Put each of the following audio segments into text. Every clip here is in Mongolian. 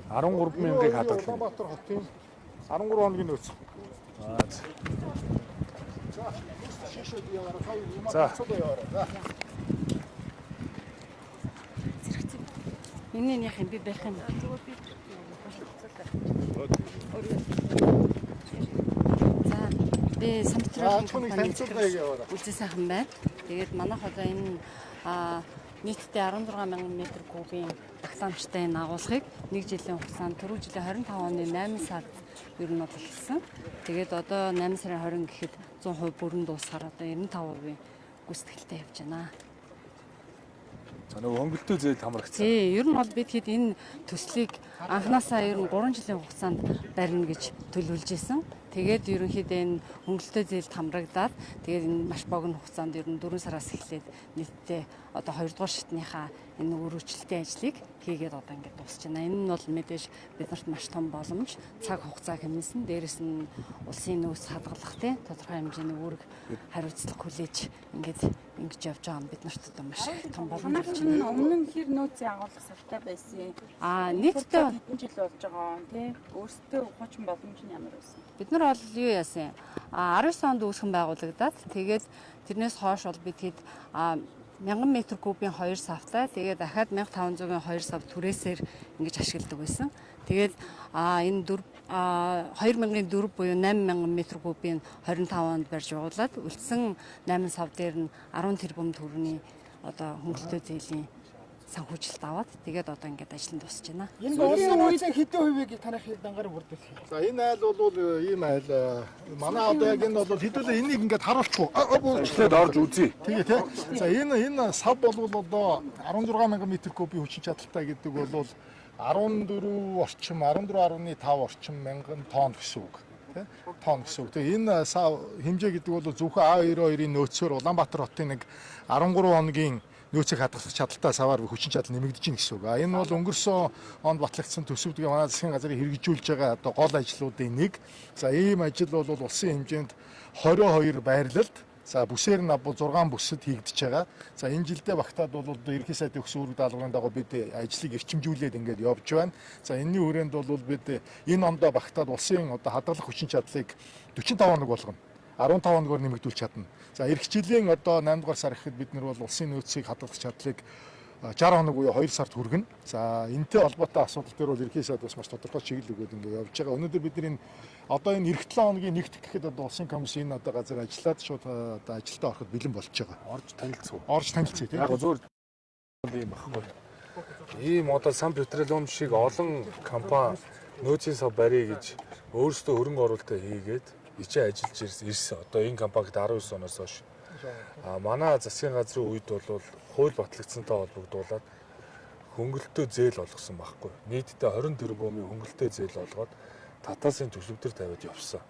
13,000-ыг хадгалсан. Улаанбаатар хотын 13 хоногийн нөөц. За. Энэ яах юм би байх юм. За би самтрал үлзээ сайхан байна. Тэгээд манайх одоо энэ нийтдээ 16,000 м кубын дахламжтай энэ агуулгыг 1 жилийн хугацаанд түрүү жилийн 25 оны 8 сард ер нь бол эхэлсэн. Тэгээд одоо 8 сарын 20 гэхэд 100% бүрэн дуусахаар одоо 95% гүйцэтгэлтэй явж байна. За нөгөө хөнгөлтөө зээл хамрагдсан. Тий, ер нь бол бид хэд энэ төслийг анханасаа ер нь 3 жилийн хугацаанд барина гэж төлөвлөж исэн. Тэгээд ерөнхийдөө энэ хөнгөлтөө зээлд хамрагдаад тэгээд энэ маш богино хугацаанд ер нь 4 сараас эхлээд нийтдээ одоо 2 дугаар шатныхаа энэ өргөжлөлтийн ажлыг хийгээд одоо ингээд дуусч байна. Энэ нь бол мэдээж биднэрт маш том боломж, цаг хугацаа хэмнэсэн. Дээрэс нь улсын нөөц хадгалах тий тодорхой хэмжээний үүрэг хариуцлага хүлээж ингээд ингэж явж байгаа нь биднэрт одоо маш том боломж болж байна. Өмнө нь хэр нөөцийн агуулга савтай байсан. Нийтдээ хэдэн жил болж байгаа тий өөрсдөө ухаачин боломж нь ямар байсан? Бид нар бол юу яасан? 19 онд үүсгэн байгуулагдаад тэгээд тэрнээс хойш бол бид хэд 1000 м кубын 2 савтай тэгээд дахиад 1500-ын 2 сав түрээсээр ингэж ашигладаг байсан. Тэгээд энэ 2004 буюу 8000 м кубын 25 онд барьж байгуулад үлдсэн 8 сав дээр нь 10 тэрбум төгрөгийн одоо хөнгөлтөө зээлийн санхүүжилт аваад тэгээд одоо ингээд ажил нь дуусч байна. Энэ улсын нөөцийн хэдэн хувийг танах дангаар бүрдэх юм? За энэ айл бол ийм айл манай одоо яг энэ бол хэдүүлээ энийг ингээд харуулчих. Эхлээд орж үзье. Тэгээ тий. За энэ сав бол одоо 16,000 м кубын хүчин чадалтай гэдэг бол 14 орчим 14.5 орчим мянган тонн гэсэн үг. Тий. Тонн гэсэн үг. Тэгээ энэ сав хэмжээ гэдэг бол зөвхөн А92-ийн нөөцөөр Улаанбаатар хотын нэг 13 хоногийн нөөцийг хадгалах чадaltaй саваар хүчин чадал нэмэгдэж байна гэсэн үг. Энэ бол өнгөрсөн онд батлагдсан төсөвдөг манай засгийн газрын хэрэгжүүлж байгаа одоо гол ажлуудын нэг. За ийм ажил бол улсын хэмжээнд 22 байрлалд за бүсээр нь 6 бүсэд хийгдэж байгаа. За энэ жилдээ багтаад бол ерөнхий сайдын өгсөн үүрэг даалгаврын дагуу бид ажлыг эрчимжүүлээд ингээд явж байна. За энэний хүрээнд бол бид энэ ондоо багтаад улсын одоо хадгалах хүчин чадлыг 45 хоног болгоно. 15 хоногоор нэмэгдүүлж чадна. За эх жилийн одоо 8 дугаар сар ихэд бид нар бол улсын нөөцийг хадгалах чадлыг 60 хоног буюу 2 сард хүргэнэ. За энэтэй холбоотой асуудал дээр бол ерхий сайд бас маш тодорхой чиглэл өгөөд ингээд явж байгаа. Өнөөдөр бид нар одоо энэ эх 7 хоногийн нэгт гэхэд одоо улсын комисс энэ одоо газар ажиллаад шууд одоо ажилдаа ороход бэлэн болж байгаа. Орж танилцсан. Орж танилцъя тийм. Яг зөв ийм багхгүй. Ийм одоо Сан Петролеум шиг олон компани нөөцийн сав барья гэж өөрсдөө хөрөнгө оруулалтаа хийгээд ичээ ажиллаж ирсэн. Одоо энэ компанид 19 оноос хойш. Манай засгийн газрын үед бол хууль батлагдсантай холбогдуулаад хөнгөлтөө зээл олгосон байхгүй. Нийтдээ 20 тэрбумын хөнгөлтөө зээл олгоод татаасын төсөвдөр тавиад явсан.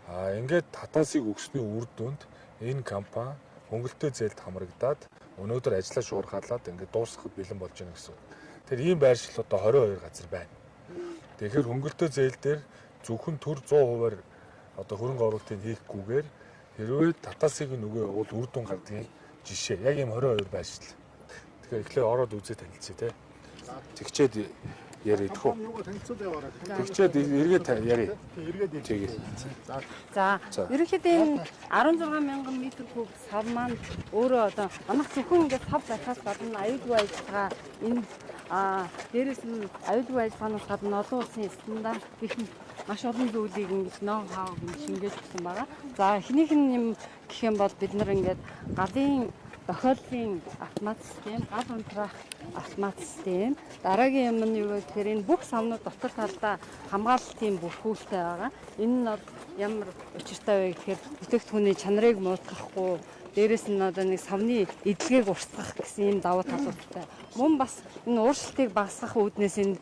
Ингээд татаасыг өгсөний үр дүнд энэ компани хөнгөлтөө зээлд хамрагдаад өнөөдөр ажлаа шуурхаалаад ингээд дуусгахад бэлэн болж байна гэсэн. Тэр ийм байршил одоо 22 газар байна. Тэгэхээр хөнгөлтөө зээл дээр зөвхөн төр 100%-аар одоо хөрөнгө оруулалтыг хийхгүйгээр хэрвээ татаасыг нөгөө бол үр дүн гардыг жишээ яг ийм 22 байршил. Тэгэхээр эхлээ ороод үзээ танилцъя те. Тэгчээд яриа идэх үү? Тэгчээд эргээд яриа. Эргээд тэгээ. За ерөнхийдөө энэ 16,000 м куб сав маань өөрөө одоо манайх зөвхөн ингээд сав байхаас гадна аюулгүй ажиллагаа энэ дээрээс нь аюулгүй ажиллагаанаас гадна олон улсын стандарт гэх мэт маш олон зүйлийг ингэж ноу-хау шингээж өгсөн байгаа. За эхнийх нь юм гэх юм бол бид нар ингээд галын дохиоллын автомат систем, гал унтраах автомат систем. Дараагийн юм нь юу вэ гэхээр энэ бүх савнууд дотор талдаа хамгаалалтын бүрхүүлтэй байгаа. Энэ нь ямар учиртай вэ гэхээр бүтээгдэхүүний чанарыг муутгахгүй, дээрэс нь одоо нэг савны эдлэгийг урсгах гэсэн юм давуу талуудтай. Мөн бас энэ ууршилтыг багасгах үүднээс энэ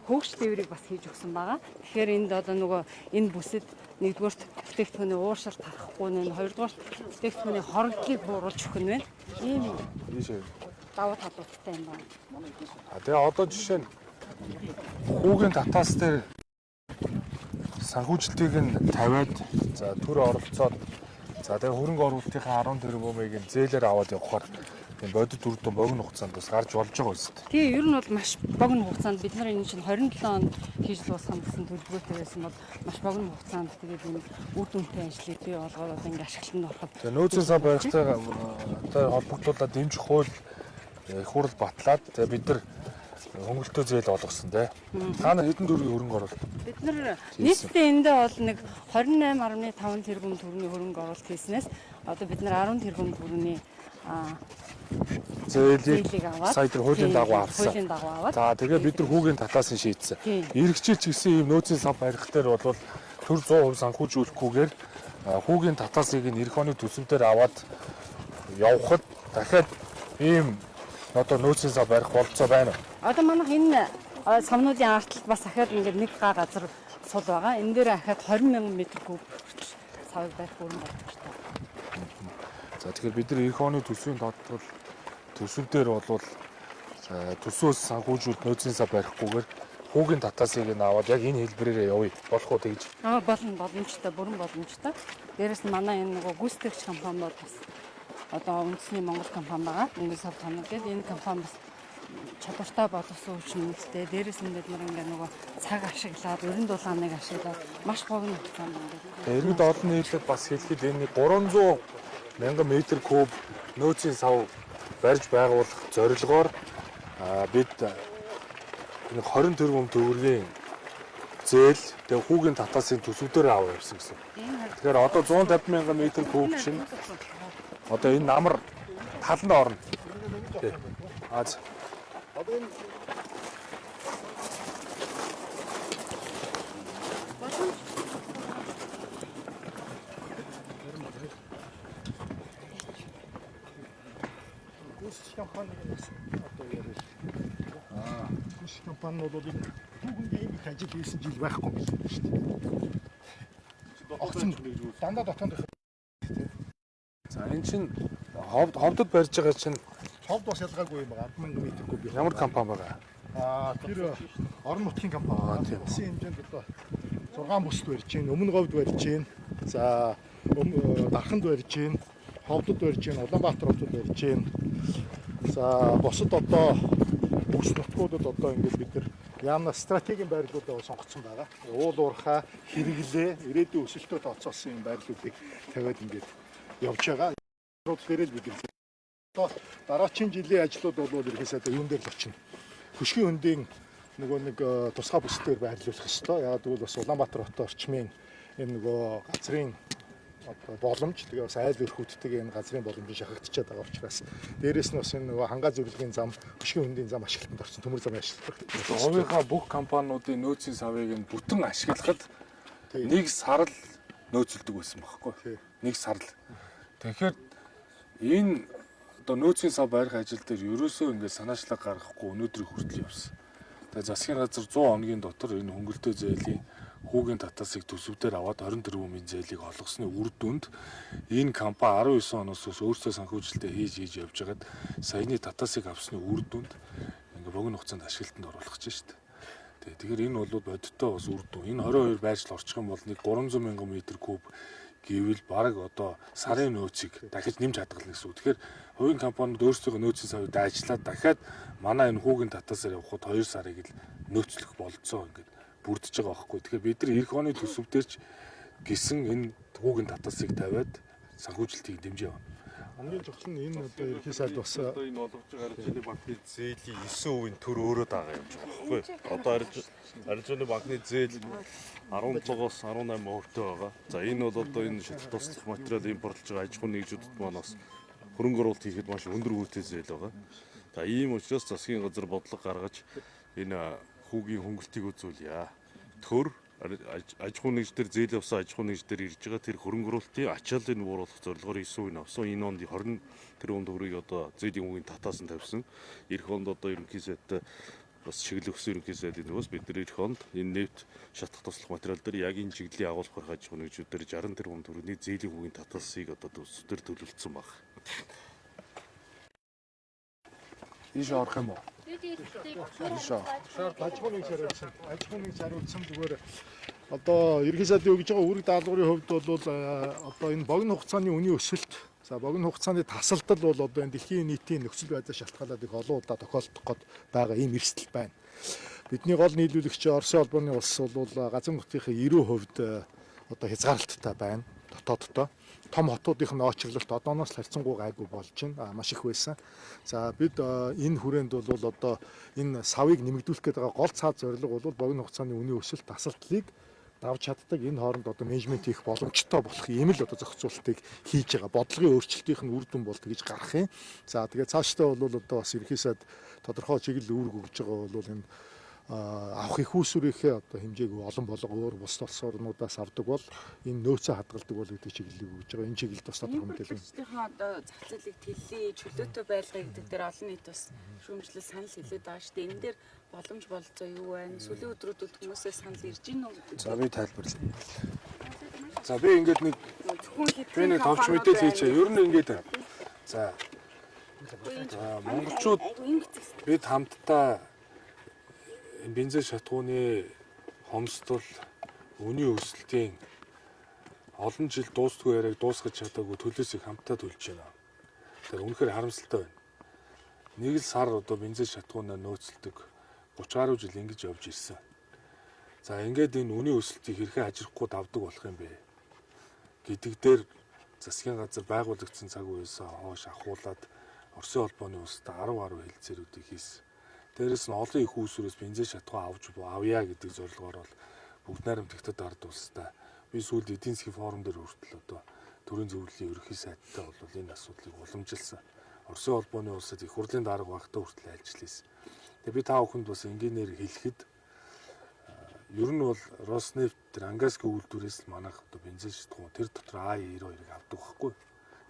хөгж тээврийг бас хийж өгсөн байгаа. Тэгэхээр энд одоо нөгөө энэ бүсэд нэгдүгээр бүтээгдэхүүний ууршилт харахгүй нэ, хоёрдугаар бүтээгдэхүүний хорогдлыг бууруулж өгөх нь байна. Ийм давуу талуудтай юм байна. Тэгээ одоо жишээ нь хүүгийн татаас дээр санхүүжилтийг нь тавиад за төр оролцоод за тэгээ хөрөнгө оруулалтынхаа 10 тэрбумыг зээлээр аваад явахаар тийм бодит үр дүн богино хугацаанд бас гарч болж байгаа үст. Тэгээ ер нь бол маш богино хугацаанд бид нар энэ чинь 27 онд хийж дуусгах гэсэн төлөвлөгөөтэй байсан бол маш богино хугацаанд тэгээд энэ үр дүнтэй ажлыг бий болгоод одоо ингээ ашиглалтанд ороход. Тэгээ нөөцийн сан барихтайгаа одоо холбогдуулаад дэмжих хууль их хурл батлаад тэгээ бид нар хөнгөлтөө зээл олгосон те. Та нар хэдэн төгрөгийн хөрөнгө оруулалт? Бид нар нийтдээ эндээ бол нэг 28.5 тэрбум төгрөгийн хөрөнгө оруулалт хийснээс одоо бид нар 10 тэрбум төгрөгийн зээлийг аваад сая тэр хуулийн дагуу авсан. Хуулийн дагуу аваад. За тэгээ бид нар хүүгийн татаас нь шийдсэн. Иргэжил ч гэсэн ийм нөөцийн сан барих дээр бол төр 100% санхүүжүүлэхгүйгээр хүүгийн татаасыг нь эх оны төсөвдөр аваад явхад дахиад ийм одоо нөөцийн сан барих болцоо байна уу? Одоо манайх энэ самнуудын артлал бас дахиад ингээд нэг га газар сул байгаа. Энэ дээр дахиад 20,000 м3 хүртэл сав барих хөрөнгө оруулж байна. За тэгэхээр бид нар эх оны төсвийн тодтол төсөв дээр бол төсвөөс санхүүжүүлэлт нөөцийн сан барихгүйгээр хүүгийн татаасыг нь аваад яг энэ хэлбэрээр явъя. Болох уу тэгж? Болно, боломжтой, бүрэн боломжтой. Дээрээс нь манай энэ нөгөө гүйцэтгэгч компаниуд бас одоо үндэсний Монгол компани байгаа. Ингээд сав танаа гэдэг энэ компани бас чадвартай боловсон хүчнэлтэй. Дээрээс нь бид нар ингээд нөгөө цаг ашиглаад, өрн дулааныг ашиглаад маш богино хугацаанд ингээд Иргэд олон нийлээд бас хэлэхэд энэ 300,000 м3 нөөцийн сав барьж байгуулах зорилгоор бид энэ 20 тэрбум төгрөгийн зээл тэгээ хүүгийн татаасын төсөвдөр аваа явсан гэсэн. Тэгэхээр одоо 150,000 м3 чинь одоо энэ намар таланд орно. Аз компани бол энэ хүүгийн ийм ажил хийсэн жил байхгүй юм шүү дээ. Огцон дандаа дотоонд за энэ чинь ховдод барьж байгаа чинь ховд бас ялгаагүй юм байгаа. 10,000 м3. ямар компани байгаа? Тэр орон нутгийн компани. Улсын хэмжээнд одоо 6 бүсд барьж байна. Өмнө говьд барьж байна. За Дарханд барьж байна. Ховдод барьж байна. Улаанбаатар хотод барьж байна. За босод одоо бүс нутгуудад одоо ингээд бид нар яамна стратегийн байрлуудаа сонгоцсон байгаа. Уул уурхай, хэрэглээ, ирээдүйн өсөлтөд тооцоолсон юм байрлуудыг тавиад ингээд явж байгаа. Рууд дээр л бид одоо дараагийн жилийн ажлууд бол ерөөсөө юун дээр л очино. Хөшгийн хөндийн нөгөө нэг тусгай бүсдээр байрлуулах ёстой. Яагаад гэвэл бас Улаанбаатар хотын орчмын энэ нөгөө газрын боломж тэгээ бас айл өрхүүдтэйг энэ газрын боломжийг шахагдчихад байгаа учраас дээрэс нь бас энэ нөгөө хангаа зөвлөгийн зам, хөшгийн хөндийн зам ашиглалтанд орсон, төмөр зам ашиглах. Хувийнхаа бүх компаниудын нөөцийн савыг нь бүтэн ашиглахад нэг сарл нөөцөлдөг байсан байхгүй. Нэг сарл. Тэгэхээр энэ одоо нөөцийн сав барих ажил дээр ерөөсөө ингээд санаачлаг гаргахгүй өнөөдрийг хүртэл явсан. Тэгээ засгийн газар 100 хоногийн дотор энэ хөнгөлтөө зээлийн хүүгийн татаасыг төсөвдөр аваад 20 тэрбумын зээлийг олгосны үр дүнд энэ компани 19 оноос өөрсдөө санхүүжилтээ хийж явж байгаад саяны татаасыг авсны үр дүнд ингээ богино хугацаанд ашиглалтанд оруулах гэж байна шүү дээ. Тэгэхээр энэ бол бодиттой бас үр дүн. Энэ 22 байршил орчих юм бол нэг 300,000 м3 гэвэл баг одоо сарын нөөцийг дахиж нэмж хадгална гэсэн үг. Тэгэхээр хувийн компаниуд өөрсдөө нөөцийн савыг дайжлаад дахиад манай энэ хүүгийн татаасаар явхад 2 сарыг л нөөцлөх болцоо ингээд бүрдэж байгаа байхгүй. Тэгэхээр бид нар эх оны төсөв дээр ч гисэн энэ хүүгийн татаасыг тавиад санхүүжилтийг дэмжиж явна. Хамгийн чухал нь энэ одоо ерхий сайд бас одоо энэ олгож байгаа арилжааны банкны зээлийн 9% төр өөрөө дагаа явж байгаа байхгүй. Одоо арилжааны банкны зээл 17-оос 18%-тэй байгаа. За энэ бол одоо энэ шатал туслах материал импортлж байгаа аж ахуйн нэгжүүдэд манаас хөрөнгө оруулалт хийхэд маш өндөр үнэтэй зээл байгаа. За ийм учраас засгийн газар бодлого гаргаж энэ хүүгийн хөнгөлтийг үзүүлье. Төр аж ахуйн нэгжээр зээл явсан аж ахуйн нэгжээр ирж байгаа тэр хөрөнгө оруулалтын ачааллыг бууруулах зорилгоор 9% авсан. Энэ онд 20 тэрбум төгрөгийг одоо зээлийн хүүгийн татаас нь тавьсан. Эх онд одоо ерөнхий сайдтай бас чиглэлсэн ерөнхий сайдын нөхөөс бид нар эх онд энэ нефт шатах туслах материал дээр яг энэ чиглэлийн агуулгах аж ахуйн нэгжүүдээр 60 тэрбум төгрөгийн зээлийн хүүгийн татаасыг одоо төсвөр төлөвлөсөн баг. Ийш орох юм уу? аж ахуйн нэг хариуцсан зүгээр одоо ерхий сайдын өгж байгаа үүрэг даалгаврын хувьд бол одоо энэ богино хугацааны үнийн өсөлт За богино хугацааны тасалдал бол одоо энэ дэлхийн нийтийн нөхцөл байдлаас шалтгаалаад их олон удаа тохиолдох гээд байгаа ийм эрсдэл байна. Бидний гол нийлүүлэгч Оросын холбооны улс бол газар нутгийн 90% одоо хязгаарлалттай байна. Дотооддоо том хотуудын очрлолт одооноос харьцангуй гайгүй болж байна. Маш их байсан. За бид энэ хүрээнд бол одоо энэ савыг нэмэгдүүлэх гээд байгаа гол цаад зорилго бол богино хугацааны үнийн өсөлт тасалдлыг давж чаддаг энэ хооронд одоо менежмент хийх боломжтой болох ийм л одоо зохицуултыг хийж байгаа. Бодлогын өөрчлөлтийн үр дүн бол тэгж гарах юм. За тэгээд цаашдаа бол одоо бас ерхий сайд тодорхой чиглэл үүрэг өгж байгаа бол энэ авах их усүрийнхээ одоо хэмжээг олон болго өөр бус улс орнуудаас авдаг бол энэ нөөцөө хадгалдаг бол гэдэг чиглэлийг өгж байгаа. Энэ чиглэлд бас тодорхой мэдээлэл. Өөрсдийнхөө одоо зах зээлийг тэлээ, чөлөөтэй байлгая гэдэг дээр олон нийт бас шүүмжлэл санал хэлээд байгаа шүү дээ. Энэ дээр боломж болцоо юу байна? Сүүлийн өдрүүдэд хүмүүсээс санал ирж байна уу гэдэг. За би тайлбарлая. За би ингээд нэг товч мэдээлэл хийчихье. Ер нь ингээд за монголчууд бид хамтдаа бензин шатгууны хомсдол үнийн өсөлтийн олон жил дуустгүй яриаг дуусгаж чадаагүй төлөөс их хамтдаа төлж байна. Тэр үнэхээр харамсалтай байна. Нэг л сар одоо бензин шатгуунаа нөөцлөдөг 30 гаруй жил ингэж явж ирсэн. За ингээд энэ үнийн өсөлтийг хэрхэн хажирахгүй давдаг болох юм бэ гэдэг дээр засгийн газар байгуулагдсан цаг үеэсээ хойш ахуулаад Оросын холбооны улстай 10 гаруй хэлцээрүүдийг хийсэн. Дээрээс нь олон их үүсвэрээс бензин шатгуун авъя гэдэг зорилгоор бол бүгд найрамдагтад ард улстай. Би сүүлд эдийн засгийн форум дээр хүртэл одоо төрийн зөвлөлийн ерөнхий сайдтай бол энэ асуудлыг уламжилсан. Оросын холбооны улсад их хурлын дарга багтаа хүртэл альжилсан. Тэгээ би та бүхэнд бас энгийнээр хэлэхэд ер нь бол Роснефть тэр Ангаскийн үйлдвэрээс манайх одоо бензин шатгуун тэр дотор А92-ыг авдаг байхгүй.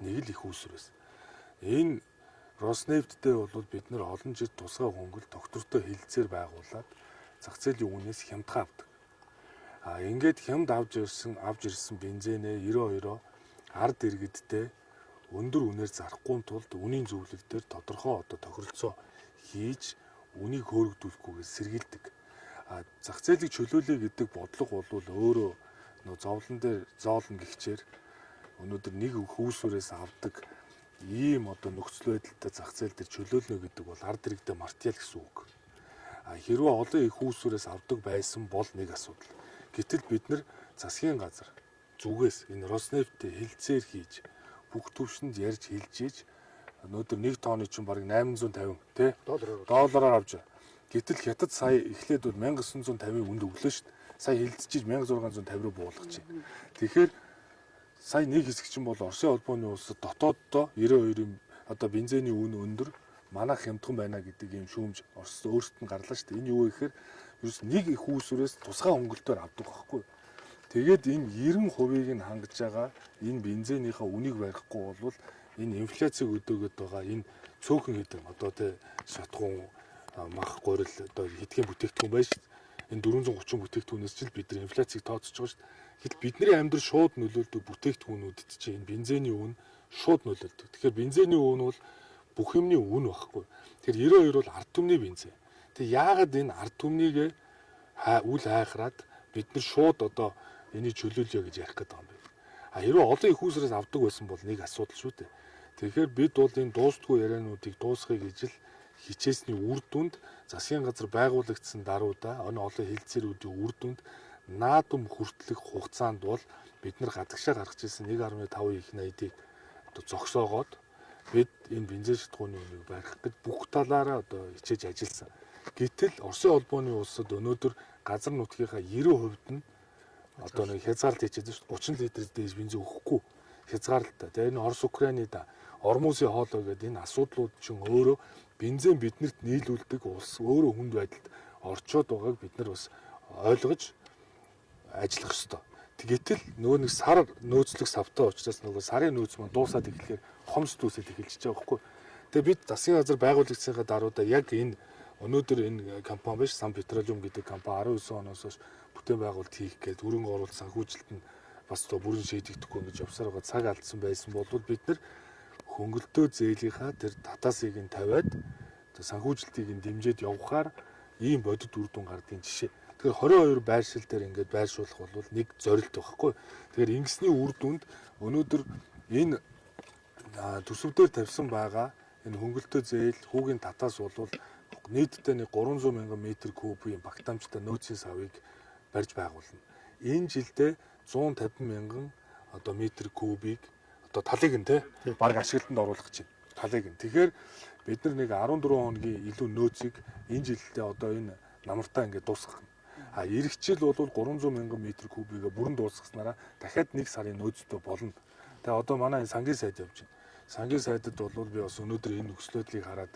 Нэг л их үүсвэрээс. Энэ Роснефттэй бол бид нэр олон жил тусгай хөнгөл доктортой хэлцээр байгуулад зах зээлийн үнээс хямдхан авдаг. Ингээд хямд авж ирсэн бензинээ 92-оо ард иргэдтэй өндөр үнээр зарахгүй тулд үнийн зөвлөл дээр тодорхой одоо тохиролцоо хийж үнийг хөөргдүүлэхгүйгээр сэргийлдэг. Зах зээлийг чөлөөлөе гэдэг бодлого бол өөрөө нөө зовлон дээр зоолно гихчээр өнөөдөр нэг хүүсвэрээс авдаг ийм одоо нөхцөл байдалтай зах зээл дээр чөлөөлнө гэдэг бол ард иргэдэд мартъял гэсэн үг. Хэрвээ олон их хүүсвэрээс авдаг байсан бол нэг асуудал. Гэтэл бид нар засгийн газар зүгээс энэ Роснефттэй хэлцээр хийж бүх төвшөнд ярьж хэлжээж өнөөдөр 1 тонны чинь бараг 850 тий доллараар авч. Гэтэл хятад сая эхлээд 1950-ийн үнд өглөө шүү дээ. Сая хэлцэж 1650 руу буулгачих. Тэгэхээр сая нэг хэсэг чинь бол Оросын холбооны улсад дотооддоо 92-ийн одоо бензиний үн өндөр манайх хямдхан байна гэдэг ийм шүүмж Орос өөрсдөд нь гарлаа шүү дээ. Энэ юу вэ гэхээр ерөөс нэг их үүсвэрээс тусгай хөнгөлтөөр авдаг байхгүй. Тэгээд энэ 90%-ийг нь хангаж байгаа энэ бензинийхаа үнийг барихгүй бол энэ инфляцийг өдөөгд байгаа энэ цөөхөн хэдэн одоо тэ шатгуун мах горил одоо хэдхэн бүтээгдэхүүн байж энэ 430 бүтээгдэхүүнээс ч бид нар инфляцийг тооцож байгаа шүү дээ. Гэтэл бидний амьдрал шууд нөлөөлдөг бүтээгдэхүүнүүдэд чинь энэ бензиний үн шууд нөлөөлдөг. Тэгэхээр бензиний үн бол бүх юмны үн багхгүй. Тэгэхээр 92 бол ард түмний бензин. Тэг яагаад энэ ард түмнийг үл хайхраад бид нар шууд одоо энийг чөлөөлье гэж ярих гэдэг юм бэ? Хэрвээ олон их усраас авдаг байсан бол нэг асуудал шүү дээ. Тэгэхээр бид бол энэ дуустгүй яриануудыг дуусгахыг гэж л хичээсний үр дүнд засгийн газар байгуулагдсан даруйда олон хэлцээрүүдийн үр дүнд наадам хүртэлх хугацаанд бол бид нар гадагшаа гаргаж ирсэн 1.5 их 80-ыг одоо зогсоогоод бид энэ бензин шатгууны үнийг барих гэж бүх талаараа одоо хичээж ажилласан. Гэтэл Оросын холбооны улсад өнөөдөр газар нутгийнхаа 90% нь одоо нэг хязгаарлалт хийчихэд шүү дээ 30 литр дээш бензин өгөхгүй хязгаарлалтай. Тэгээ энэ Орос Украины Ормусын хоолой гэдэг энэ асуудлууд чинь өөрөө бензин биднэрт нийлүүлдэг улс өөрөө хүнд байдалд орчоод байгааг бид нар бас ойлгож ажиллах ёстой. Гэтэл нөгөө нэг сар нөөцлөх савтай учраас нөгөө сарын нөөц маань дуусаад эхлэхээр хомс дүүсэд эхэлж байгаа байхгүй. Тэгээ бид засгийн газар байгуулагдсанхаа даруйда яг энэ өнөөдөр энэ компани биш Сан Петролиум гэдэг компани 19 оноос хойш бүтээн байгуулалт хийх гээд хөрөнгө оруулалт санхүүжилт нь бас бүрэн шийдэгдэхгүй гэж явсаар байгаа цаг алдсан байсан бол бид нар хөнгөлтөө зээлийнхаа тэр татаасыг нь тавиад санхүүжилтийг нь дэмжиж явахаар ийм бодит үр дүн гардыг жишээ. Тэгэхээр 22 байршил дээр ингээд байршуулах бол нэг зорилт байхгүй. Тэгэхээр ингэсний үр дүнд өнөөдөр энэ төсөвдөр тавьсан байгаа энэ хөнгөлтөө зээл хүүгийн татаас бол нийтдээ нэг 300 мянган метр кубын багтаамжтай нөөцийн савыг барьж байгуулна. Энэ жилдээ 150 мянган одоо метр кубыг одоо талыг нь те баг ашиглалтанд оруулах гэж байна. Талыг нь. Тэгэхээр бид нар нэг 14 хоногийн илүү нөөцийг энэ жилдээ одоо энэ намартаа ингээд дуусгах. Ирэх жил бол 300 мянган метр кубыг бүрэн дуусгаснараа дахиад 1 сарын нөөцтэй болно. Тэгээ одоо манай сангийн сайд явж байна. Сангийн сайдад бол би бас өнөөдөр энэ нөхцөлөдлийг хараад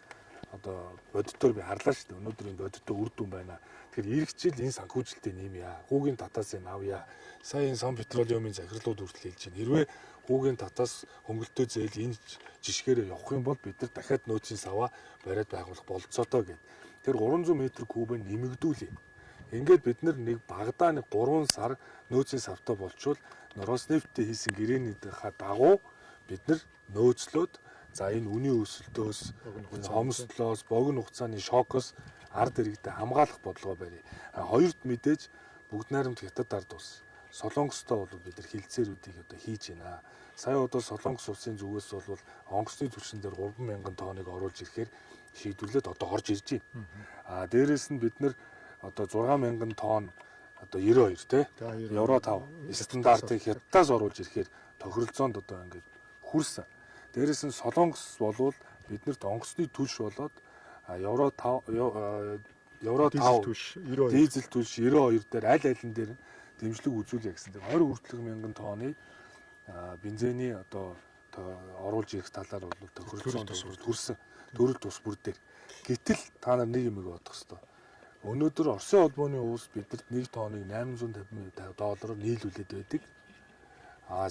одоо бодитоор би харлаа шүү дээ. Өнөөдөр энэ бодиттой үр дүн байна. Тэгэхээр ирэх жил энэ санхүүжилтээ нэмье. Хүүгийн татаас нь авъя. Сая энэ сан петролеумын захирлууд хүртэл хэлж байна. Хэрвээ хүүгийн татаас хөнгөлтөө зээл энэ жишгээрээ явах юм бол бид нар дахиад нөөцийн саваа бариад байгуулах болцоотой гэд. Тэр 300 м кубыг нэмэгдүүлээ. Ингээд бид нар нэг багадаа нэг 3 сар нөөцийн савтай болчвол Роснефттэй хийсэн гэрээний дагуу бид нар нөөцлөөд за энэ үнийн өсөлтөөс, хомсдлоос, богино хугацааны шокоос ард иргэдэд хамгаалах бодлого барья. Хоёрт мэдээж бүгд найрамд хятад ард ус. Солонгостой бол бид нар хилцээрүүдийг одоо хийж байна. Сая одоо Солонгос улсын зүгээс бол онгоцны түвшин дээр 30000 тонныг оруулж ирэхээр шийдвэрлээд одоо орж ирж байна. Дээрээс нь бид нар одоо 6000 тонн одоо 92 те евро 5 стандартыг хятадаас оруулж ирэхээр тохиролцоонд одоо ингээд хүрсэн. Дээрээс нь Солонгос болвол биднэрт онгоцны түлш болоод евро 5 дизель түлш 92 дээр аль алин дээр дэмжлэг үзүүлье гэсэн. 20 мянган тонны бензиний одоо оруулж ирэх талаар бол тохиролцоонд хүрсэн. Төрөл тус бүр дээр. Гэтэл та нар нэг юм бодох хэрэгтэй. Өнөөдөр Оросын холбооны улс бидэнд 1 тонныг $850 нийлүүлээд байдаг.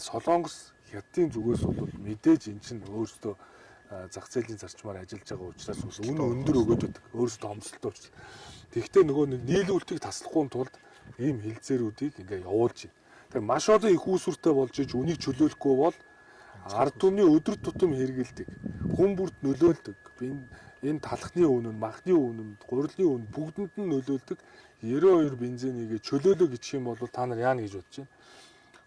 Солонгос хятадын зүгээс бол мэдээж эн чинь өөрсдөө зах зээлийн зарчмаар ажиллаж байгаа учраас үнэ өндөр өгөөд байдаг. Өөрсдөө хомсдолтой учраас. Тэгэхдээ нөгөө нийлүүлэлтийг таслахгүй тулд ийм хилцээрүүдийг ингээ явуулж байна. Тэгэхээр маш олон их үүсвэртэй болж иж үнийг чөлөөлөхгүй бол ард түмний өдөр тутам хэрэгэлдэг. Хүн бүрт нөлөөлдөг. Энэ талхны үнэ, махны үнэ, гурилны үнэ бүгдэнд нь нөлөөлдөг 92 бензинийг чөлөөлөө гэх юм бол та нар яана гэж бодож байна.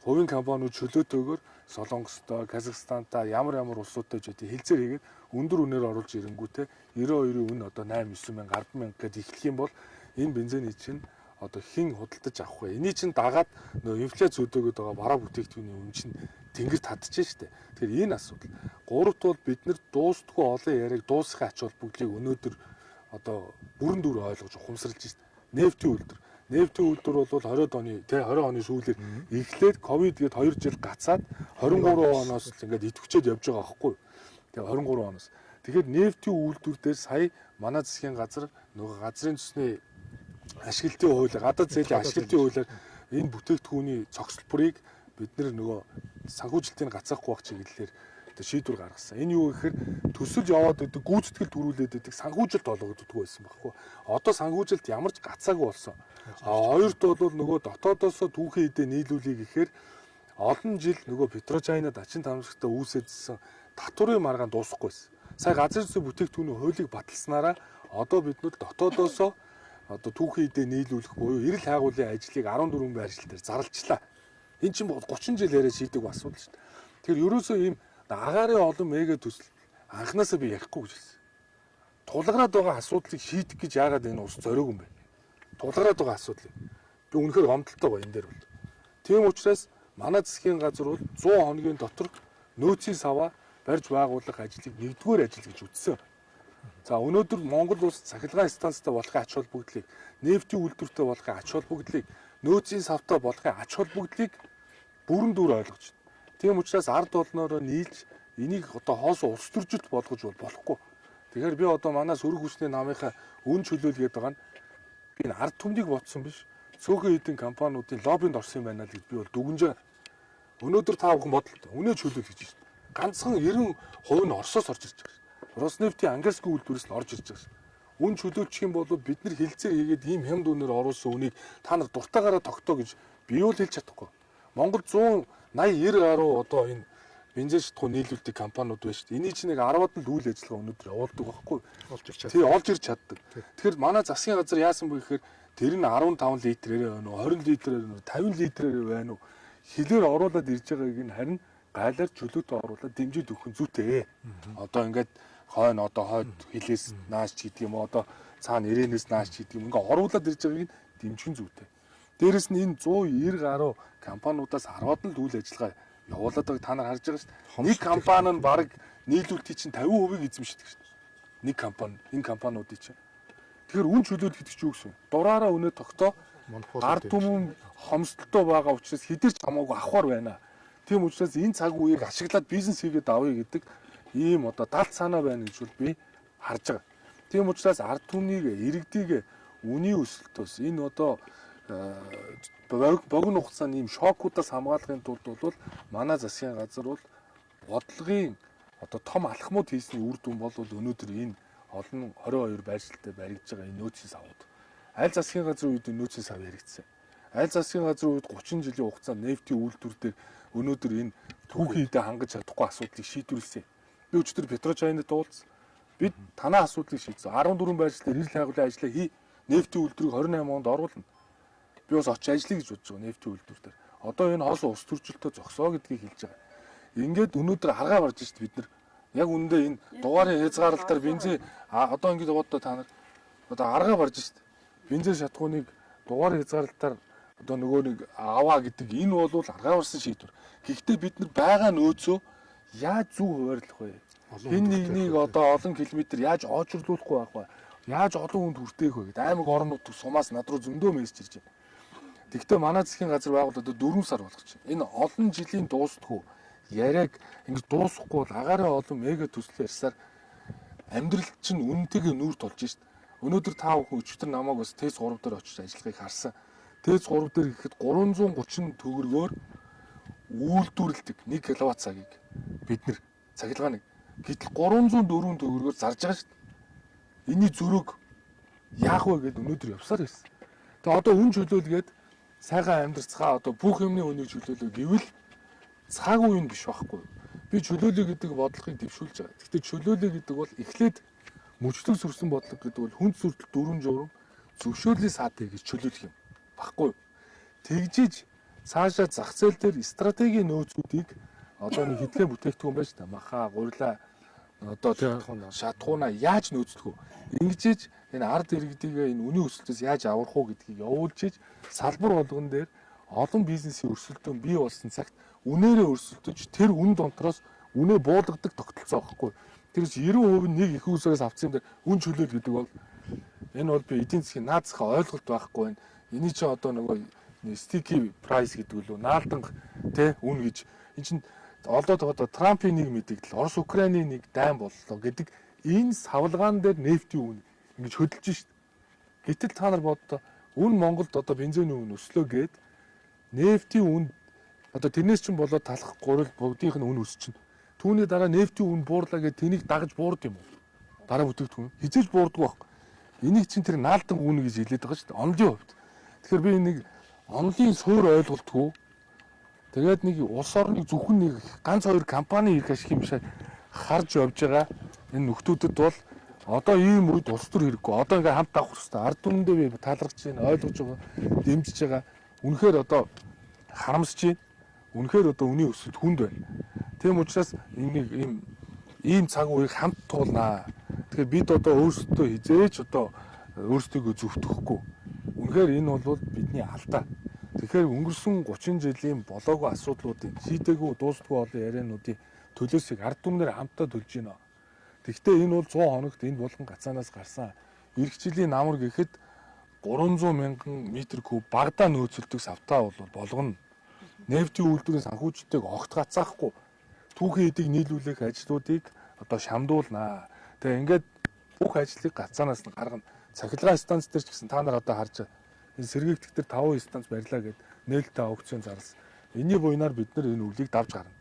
Хувийн компаниуд чөлөөтэйгээр Солонгостой, Казахстантай ямар улсуудтай ч хилцээр хийгээд өндөр үнээр оруулж ирэнгүүтээ 92-ийн үнэ одоо 8-9 мянга 10 мянга гэд эхлэх юм бол энэ бензиний чинь одоо хэн худалдаж авах вэ? Эний чинь дагаад нөө инфляц өдөөгöd байгаа бараа бүтээгдэхүүний үнэ чинь тэнгэрт татчихжээ шүү дээ. Тэгэхээр энэ асуудал. Гуравт бол бид нар дуустдаггүй олон яриаг дуусгах ач холбогдлыг өнөөдөр одоо бүрэн дүр ойлгож ухамсарлаж шүү дээ. Нефтийн үйлдвэр. Нефтийн үйлдвэр бол 20 оны сүүлээр эхлээд ковид гээд 2 жил гацаад 23 оноос л ингээд идэвхжээд явж байгаа байхгүй юу? Тэгээ 23 оноос. Тэгэхээр нефтийн үйлдвэр дээр сая манай засгийн газар нөгөө газрын төсний ашиглалтын хууль, гадаад зээлийн ашиглалтын хуулиар энэ бүтээгдэхүүний цогцлборыг бид нөгөө санхүүжилтийг гацаахгүй байх чиглэлээр шийдвэр гаргасан. Энэ юу гэхээр төсөл яваад байдаг, гүйцэтгэл төрүүлээд байдаг, санхүүжилт болгогддггүй байсан байхгүй. Одоо санхүүжилт ямар ч гацаагүй болсон. Хоёрт бол нөгөө дотоодоос түүхэн хэдэ нийлүүлээ гэхээр олон жил нөгөө Петрочайна дачин тамирчтай үүсэжсэн татврын маргаан дуусахгүйсэн. Сая газар зүйн бүтээгдэхүүний хуулийг баталснараа одоо бид нар дотоодоос одоо түүхэн хэдэ нийлүүлэх буюу эрэл хайгуулын ажлыг 14 байршил дээр зарлжлаа. Энэ чинь 30 жил яриа шийдэг асуудал шүү дээ. Тэгэхээр ерөөсөө ийм агаарын олон мега төсөл анханасаа би ярихгүй гэж хэлсэн. Тулгараад байгаа асуудлыг шийдэх гэж яагаад энэ ус зориог юм бэ? Тулгараад байгаа асуудлыг. Би үнэхээр гомдолтой байна энэ дээр бол. Тийм учраас манай засгийн газар бол 100 хоногийн дотор нөөцийн саваа барьж байгуулах ажлыг нэгдүгээр ажил гэж үзсэн. За өнөөдөр Монгол улс цахилгаан станцтай болохын ач холбогдлыг, нефтийн үйлдвэртэй болохын ач холбогдлыг, нөөцийн савтай болохын ач холбогдлыг бүрэн дүр ойлгож байна. Тийм учраас ард олноороо нийлж энийг одоо хоос улс төржит болгож болохгүй. Тэгэхээр би одоо манай сөрөг хүчний намынхаа үн чөлөөлгээд байгаа нь би энэ ард түмнийг ботсон биш. Цөөхөн хэдэн компаниудын лоббинд орсон юм байна л гэж би бол дүгнэж байгаа. Өнөөдөр та бүхэн бодлоо. Үнэ чөлөөл гэж байна. Ганцхан 90% нь Оросоос орж ирж байгаа. Роснефтийн ангасгүй үйлдвэрээс нь орж ирж байгаа. Үн чөлөөлчих юм бол бид нар хилцээр хийгээд ийм хямд үнээр оруулсан үнийг та нар дуртаагаараа тогтоо гэж би юу л хэлж чадахгүй. Монгол 180-90 гаруй одоо энэ бензин шатхуу нийлүүлдэг компаниуд байна шүү дээ. Эний чинь нэг 10-аад нь үйл ажиллагаа өнөөдөр явуулдаг байхгүй. Олж ирч чаддаг. Тэгэхээр манай засгийн газар яасан бэ гэхээр тэр нь 15 литрээр байна уу, 20 литрээр байна уу, 50 литрээр байна уу хилээр оруулаад ирж байгааг нь харин гайлаар чөлөөтэй оруулаад дэмжиж өгөх нь зүйтэй. Одоо ингээд хойно одоо хойд хилээс нааш ч гэдэг юм уу одоо цаана ирээнээс нааш ч гэдэг юм ингээд оруулаад ирж байгааг нь дэмжих нь зүйтэй. Дээрэс нь энэ 190 гаруй компаниудаас 10-аад нь үйл ажиллагаа явуулаад байгааг та нар харж байгаа шүү дээ. Нэг компани нь баг нийлүүлэлтийн чинь 50% эзэмшдэг шүү дээ. Нэг компани энэ компаниудын чинь. Тэгэхээр үн чөлөөт гэдэг чинь юу гэсэн? Дураараа өнөө тогтоо ард түмэн хомсдолтой байгаа учраас хэдэр ч хамаагүй авахар байна. Тийм учраас энэ цаг үеийг ашиглаад бизнес хийгээд авъя гэдэг ийм одоо далд санаа байна гэж би харж байгаа. Тийм учраас ард түмнийг иргэдийг үний өсөлтөөс энэ одоо богино хугацаанд ийм шокуудаас хамгаалахын тулд бол манай засгийн газар бол бодлогын одоо том алхмууд хийсний үр дүн бол өнөөдөр энэ олон 22 байршилтай баригдж байгаа энэ нөөцийн савууд. Аль засгийн газрын үед нөөцийн сав яригдсан. Аль засгийн газрын үед 30 жилийн хугацаанд нефтийн үйлдвэр дээр өнөөдөр энэ түүхийн хідэ хангаж чадахгүй асуудлыг шийдвэрлсэн. Би өчтөр Петрочайнд туулсан. Бид танаа асуудлыг шийдсэн. 14 байршлаар эрэл хайгуулын ажлаа хий. Нефтийн үйлдвэрийг 28 онд оруулна. Би бас очиж ажиллая гэж бодож байгаа нефтийн үйлдвэр дээр. Одоо энэ хоос ус төржилтөө зогсоо гэдгийг хэлж байгаа. Ингээд өнөөдөр харгаа барж шít бид нар. Яг үүндээ энэ дугаарын хязгаарлалтаар бензин одоо ингээд одоо та нар одоо аргаа барж шít. Бензин шатхууныг дугаар хязгаарлалтаар одоо нөгөө нэг аваа гэдэг энэ бол аргаа барсан шийдвэр. Гэхдээ бид нар байгаа нөөцөө яаж зөв хуваарлах вэ? Энэ нэгнийг одоо олон километр яаж оожирлуулахгүй байх вэ? Яаж олон хүнд хүртээх вэ гэдэг аймаг орнууд сумаас над руу зөндөө мессеж ирж байна. Тэгвэл манай засгийн газар байгууллагад 4 сар болгож байна. Энэ олон жилийн дуустгүй яриаг ингэж дуусахгүй бол агаараа олон мега төсөл ярьсаар амьдрал чинь үнэнтэйгээ нүүр толж шít. Өнөөдөр та бүхэн өчтөр намайг бас ТЭС 3 дээр очиж ажиллахыг харсан. ТЭС 3 дээр ихэд 330 төгрөгөөр үйлдвэрлэдэг 1 кВт цагийг бид нэр цахилгааныг гэтэл 304 төгрөгөөр зарж байгаа шít. Эний зөрөөг яах вэ гэдээ өнөөдөр явсаар байсан. Тэгээ одоо үн чөлөөлгээд сайхан амьдрцгаа одоо бүх юмны үнийг чөлөөлөө гэвэл цаг үе нь биш байхгүй. Би чөлөөлөө гэдэг бодлогыг дэвшүүлж байгаа. Гэхдээ чөлөөлөө гэдэг бол эхлээд мөчлөг сүрсэн бодлого гэдэг бол хүнд сүртэл дөрвөн журам зөвшөөрлийн саатай гэж чөлөөлөх юм баггүй. Тэгжиж цаашаа зах зээл дээр стратегийн нөөцүүдийг одоо нэг хэдхэн бүтээгдэхүүн байж та маха гурилаа одоо шатхуунаа яаж нөөцлөх вэ? Ингэжиж энэ ард иргэдийг энэ үнийн өсөлтөөс яаж аврах уу гэдгийг явуулж салбар болгон дээр олон бизнесийн өрсөлдөөн бий болсон цагт үнээрээ өрсөлдөж тэр үн донтроос үнэ буулгадаг тогтолцоо байхгүй. Тэрс 90% нэг их усаас авсан юм дээр үн чөлөөл гэдэг бол энэ бол би эдийн засгийн наацхаа ойлголт байхгүй байна. Эний чинь одоо нөгөө sticky price гэдэг лөө наалданг тий үн гэж эн чинь олдоод одоо Трампын нэг мэдээлэл Орос Украиний нэг дайн боллоо гэдэг энэ савлгаан дээр нефтийн үн ингэж хөдөлж шít. Гэтэл та нар боддоо үн Монголд одоо бензиний үн өслөө гээд нефтийн үн одоо тэрнээс чинь болоод талах гурил бүгдийнх нь үн өсчихнэ. Түүний дараа нефтийн үн буурлаа гэж тэнийг дагаж буурд юм уу? Дараа бүтээгдэхүүн хизээж буурдаг байх. Энийг чинь тэр наалдан үн гэж хэлээд байгаа шүү дээ. Онлын хувьд. Тэгэхээр би нэг онлын суур ойлголтгүй тэгээд нэг улс орныг зөвхөн нэг ганц хоёр компани ирэх ашиг юм шиг харж явж байгаа энэ нөхдүүдэд бол одоо ийм үед улс төр хэрэггүй. Одоо ингээ хамт авах хэрэгтэй. Ард түмэндээ би таалгарч байна, ойлгож байгаа, дэмжиж байгаа. Үнэхээр одоо харамсаж байна. Үнэхээр одоо үний өсөлт хүнд байна. Тийм учраас ийм цаг үеийг хамт туулнаа. Тэгэхээр бид одоо өөрсдөө хизээч одоо өөрсдөө зөвтгөхгүй. Үнэхээр энэ бол бидний алдаа. Тэгэхээр өнгөрсөн 30 жилийн болоогүй асуудлуудын шийдээгүй дуустдаггүй олон яриануудын төлөөсийг ард түмнэр хамтдаа төлж байна. Тэгэхдээ энэ бол 100 хоногт энэ болгон гацаанаас гарсан. Ирэх жилийн намар гэхэд 300 мянган метр куб багадаа нөөцөлдөг савтаа бол болгоно. Нефтийн үйлдвэрийн санхүүжилтийг огт гацаахгүй түүхийн эдийг нийлүүлэх ажлуудыг одоо шамдуулнаа. Тэгээ ингээд бүх ажлыг гацаанаас нь гаргана. Цахилгаан станц дээр ч гэсэн та нар одоо харж байгаа. Энэ сэргээгдэх дээр 5 станц барьлаа гэд нээлттэй аукцион зарласан. Энийн буйнаар бид нар энэ үлийг давж гарна.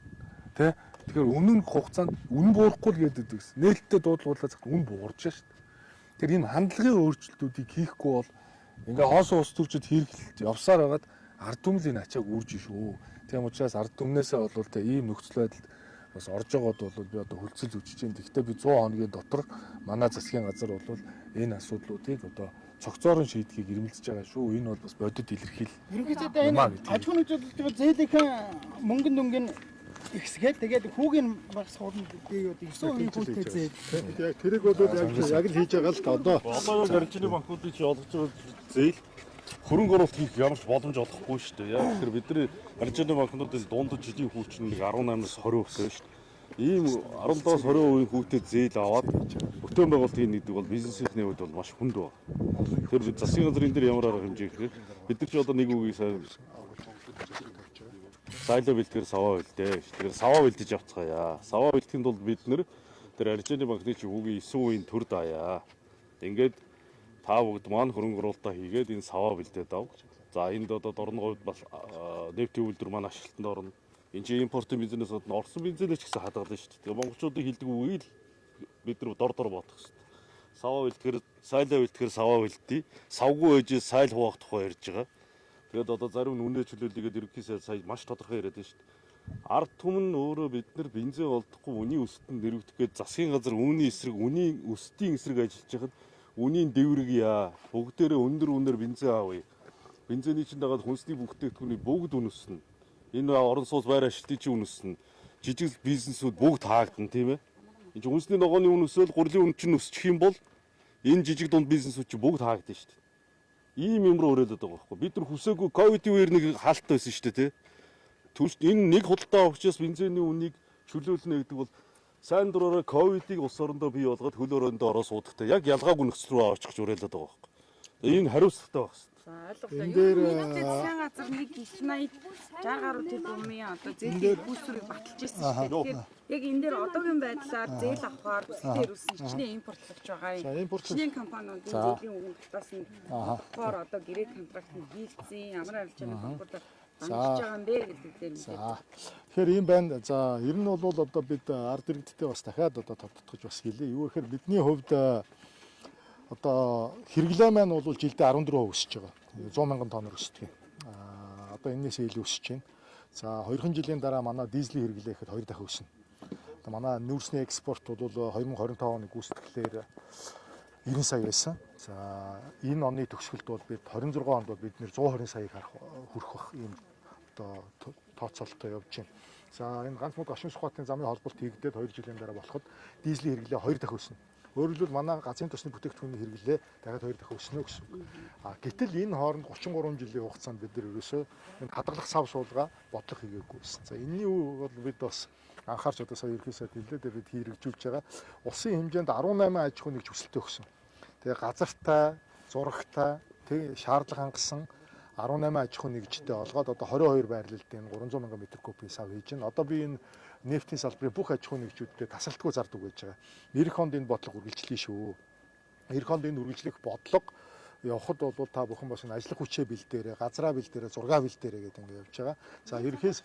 Тэ? Тэгэхээр өмнө хугацаанд үн буурахгүй л гэдэг гэсэн. Нээлттэй дуудлагуулаад цагт үн буурч шээ шүү дээ. Тэгэхээр энэ хандлагын өөрчлөлтүүдийг хийхгүй бол ингээ хоосон ус төрчид хэрэглэлт явсаар байгаад ард түмлийн ачааг үрж шүү. Тийм учраас ард түмнээсээ бол тэ ийм нөхцөл байдалд бас орж байгаад бол би одоо хөлцөл үжиж байна. Гэхдээ би 100 хоногийн дотор манай засгийн газар бол энэ асуудлуудыг одоо цогцоор нь шийдхийг ирмэлзэж байгаа шүү. Энэ бол бас бодит илэрхийл. Ерөнхийдөө энэ аж ахуйн нөхцөлд зээлийнхэн мөнгөн дүнгийн ихсгээд тэгээд хүүгийн баг суурна би одоо 9% хүүтэй зээл. Яг тэрийг бол яг л хийж байгаа л та одоо. Одоо яг аржины банкуудыг чи олгож байгаа зээл хөрөнгө оруулалт хийх ямар ч боломж олохгүй шүү дээ. Яг тэгэхээр бидний аржины банкнуудын дундаж жилийн хүүч нь 18-аас 20% шүү дээ. Ийм 17-аас 20% хүүтэй зээл аваад бүтээн байгуулалтын гэдэг бол бизнесийнхний хувьд бол маш хүнд байна. Тэр засгийн газрын дээр ямар арга хэмжээ гэхээр бид нар ч одоо нэг үгийг сайло бэлтгэр саваа бэлдээ. Тэгэхээр саваа бэлдэж явцгаая. Саваа бэлтгэнд бол бид нэр тэр аржины банкны чи хүүгийн 9% төр даая. Ингээд та бүгд маань хөрөнгө оруулалтаа хийгээд энэ саваа бэлдээд ав. За энд одоо дорногоо бас нефтийн үйлдвэр маань ашиглалтанд орно. Энд чи импортын бизнесүүд нь орсон бензинээс ч гэсэн хадгална шүү дээ. Тэгээ монголчуудын хэлдэг үгийг бид нар дор бодох хэрэгтэй. Саваа бэлтгэр, сайло бэлтгэр саваа бэлдээ. Савгүй ээж сайл хуваах тухай ярьж байгаа. Тэгээд одоо зарим нь үнэ чөлөөлөгээд ерөнхийдөө сая маш тодорхой яриад байна шүү дээ. Ард түмэн өөрөө бид нар бензин олдохгүй үнийн өсөлтөнд нэрвэгдэх гээд засгийн газар үнийн эсрэг, үнийн өсөлтийн эсрэг ажиллаж байхад үнийн дэврэг яа. Бүгдээрээ өндөр бензин аавъя. Бензиний чинь дагаад хүнсний бүтээгдэхүүний бүгд үнэснэ. Энэ орон сууц байр ашиглалтын чинь үнэснэ. Жижиг бизнесүүд бүгд хаагдана тийм ээ. Энэ чинь хүнсний ногооны үн өсөөл гурилын үн чинь өсчих юм бол энэ жижиг дунд бизнесүүд чинь бүгд хаагдана шүү дээ. Ийм юм руу өрөөлөд байгаа байхгүй. Бид нар хүсээгүй ковидын үеэр нэг хаалт байсан шүү дээ, тий. Энэ нэг худалдаа авчраас бензиний үнийг чөлөөлнө гэдэг бол сайн дураараа ковидыг ус орондоо бий болгоод хөл өрөөндөө ороо суудахтай яг ялгаагүй нөхцөл рүү авчихж өрөөлөд байгаа байхгүй. Энэ хариуцлагатай байх хэрэгтэй. За ойлголоо. Юу засгийн газар нэг 980 60 гаруй тэрбумын одоо зээлийн хүүсрийг баталж ирсэн шүү дээ. Тэгэхээр яг энэ дээр одоогийн байдлаар зээл авахаар үсгээр үсэн хичнээн импортлогч байгаа юм. Хичнээн компаниудын зээлийн үгэнд батаас нь авахаар одоо гэрээ контрактыг хийлцсэн ямар арилжааны компаниуд хангаж байгаа юм бэ гэдэг дээр нь. Тэгэхээр ийм байна. За ер нь бол одоо бид ард иргэдтэй бас дахиад одоо тодтогч бас хэлье. Юу гэхээр бидний хувьд одоо хэрэглээ маань бол жилдээ 14% өсөж байгаа. 100 мянган тонноор өсдөг. Одоо энэээс илүү өсөж байна. За 2 жилийн дараа манай дизелийн хэрэглээ ихэд 2 дахин өснө. Одоо манай нүүрсний экспорт бол 2025 оны гүйцэтгэлээр 90 сая байсан. За энэ оны төгсгөлд бол бид 26 онд бол бид нэр 120 саяыг хүрэх бах ийм одоо тооцоололтой явж байна. За энэ ганц мод гашуун сухатын замын холболт хийгдээд 2 жилийн дараа болоход дизелийн хэрэглээ 2 дахин өснө. Өөрөөр хэлбэл манай газрын тосны бүтээгдэхүүний хэрэглээ дахиад 2 дахин өснө гэсэн. Гэтэл энэ хооронд 33 жилийн хугацаанд бид нар ерөөсөө энэ хадгалах сав суулга бодлого хийгээгүй байсан. За энэний бол бид бас анхаарч одоо сая ерхий сайд хэллээ бид хэрэгжүүлж байгаа. Улсын хэмжээнд 18 аж ахуйн нэгж өсөлтөө өгсөн. Тэгээ газартай, зурагтай, тэг шаардлага хангасан 18 аж ахуйн нэгжтэй олгоод одоо 22 байрлалд энэ 300 мянган метр кубын сав хийж байна. Одоо би энэ нефтийн салбарын бүх аж ахуйн нэгжүүдэд тасалтгүй зардаг байж байгаа. 90 онд энэ бодлого үргэлжлэе шүү. 90 онд энэ үргэлжлэх бодлого явхад бол та бүхэн бас ажиллах хүчээ бэлдээрээ, газраа бэлдээрээ, зургаа бэлдээрээ гэдэг ингэ явж байгаа. За ерхээс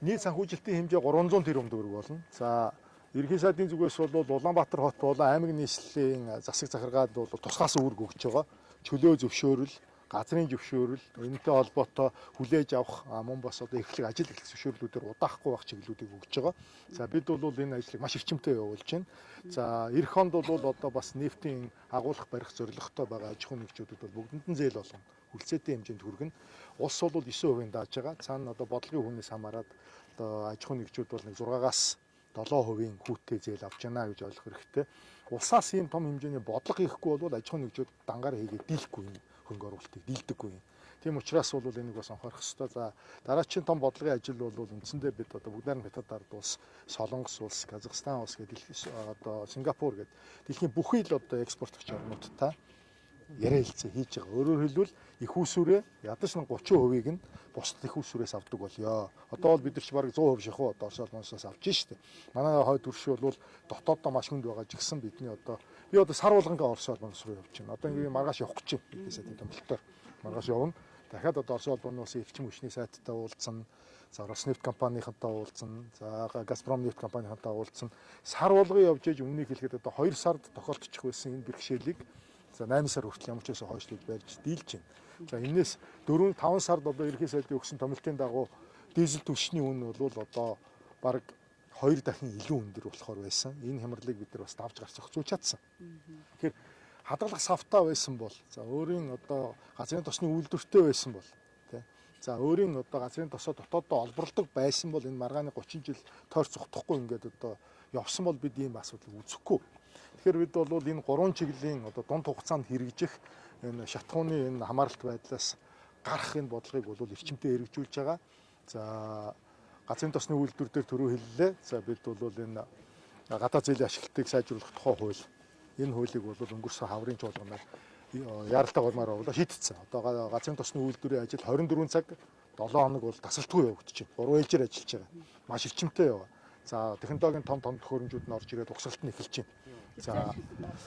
нийт санхүүжилтийн хэмжээ 300 тэрбум төгрөг болно. За ерхий сайдын зүгээс бол Улаанбаатар хот болон аймаг нийслэлийн засаг захиргаанд бол тусгаас үүрэг өгч байгаа. Чөлөө зөвшөөрөл, газрын зөвшөөрөл, энэтэй холбоотой хүлээж авах мөн бас одоо эхлэх ажил эхлэх зөвшөөрлүүдээр удаахгүй байх чиглэлүүдийг өгч байгаа. За бид бол энэ ажлыг маш эрчимтэй явуулж байна. За эх онд бол одоо бас нефтийн агуулгах барих зорилготой байгаа аж ахуйн нэгжүүдэд бол бүгдэнд нь зээл болгоно. Хүлцээтэй хэмжээнд хүргэнэ. Улс бол 9% дааж байгаа. Цаана одоо бодлогын хүнээс хамаарат одоо аж ахуйн нэгжүүд бол нэг 6-аас 7% хүүтэй зээл авч яана гэж ойлгох хэрэгтэй. Улсаас ийм том хэмжээний бодлого хийхгүй бол аж ахуйн нэгжүүд дангаар хийгээд дийлэхгүй юм. Хөнгө оруулалтыг дийлдэггүй юм. Тийм учраас бол энийг бас анхаарах хэрэгтэй. За дараагийн том бодлогын ажил бол үндсэндээ бид одоо бүгд найрамд хятад ард улс, Солонгос улс, Казахстан улс гэдэг одоо Сингапур гэдэг дэлхийн бүхий л одоо экспортч орнуудтай яриа хэлцээ хийж байгаа. Өөрөөр хэлбэл их усүрээ ядаж нэг 30%-ийг нь бусад их усүрээс авдаг болёо. Одоо бол бид нар ч бараг 100% шахуу одоо Оросоос авч штэ. Манай хойд төрш бол дотооддоо маш хүнд байгаа ч гэсэн бидний одоо би одоо сар болгонгаа Орос улс руу явж байна. Одоо ингээд маргааш явах гэж байна. Бидээс тийм томлолтоор маргааш явна. Дахиад одоо Орос улсын эрчим хүчний сайттай уулзсан. За Роснефть компанийнхантай уулзсан. За Газпром нефть компанийнхантай уулзсан. Сар болгон явж ээж өмнөх хэлэхэд одоо 2 сард тохиолдчих байсан энэ бэрхшээлийг за 8 сар хүртэл ямар ч байсан хойшлуулж барьж дийлж байна. За энэс 4-5 сард одоо ерхий сайдын өгсөн томилтын дагуу дизель түвшний үн бол одоо бараг 2 дахин илүү өндөр болохоор байсан. Энэ хямралыг бид нар бас давж гарч зохицуулж чадсан. Тэгэхээр хадгалах савтаа байсан бол за өөрийн одоо газрын тосны үйлдвэртэй байсан бол тий За өөрийн одоо газрын тосоо дотооддоо олборлдог байсан бол энэ маргааны 30 жил тойрч зогтохгүй ингээд одоо явсан бол бид ийм асуудлыг үзэхгүй. Тэгэхээр бид бол энэ 3 чиглэлийн одоо дунд хугацаанд хэрэгжих энэ шатхууны энэ хамааралт байдлаас гарах энэ бодлогыг бол эрчимтэй хэрэгжүүлж байгаа. За газрын тосны үйлдвэр дээр түрүү хэллээ. За бид бол энэ гадаад зээлийн ашиглалтыг сайжруулах тухай хууль. Энэ хуулийг бол өнгөрсөн хаврын чуулганаар яралтай гормоор оруулаад шийдтсэн. Одоо газрын тосны үйлдвэрийн ажил 24 цаг 7 хоног бол тасралтгүй явагдаж байна. 3 ээлжээр ажиллаж байгаа. Маш эрчимтэй яваа. За технологийн том төхөөрөмжүүд нь орж ирээд угсралт нь эхэлж байна. За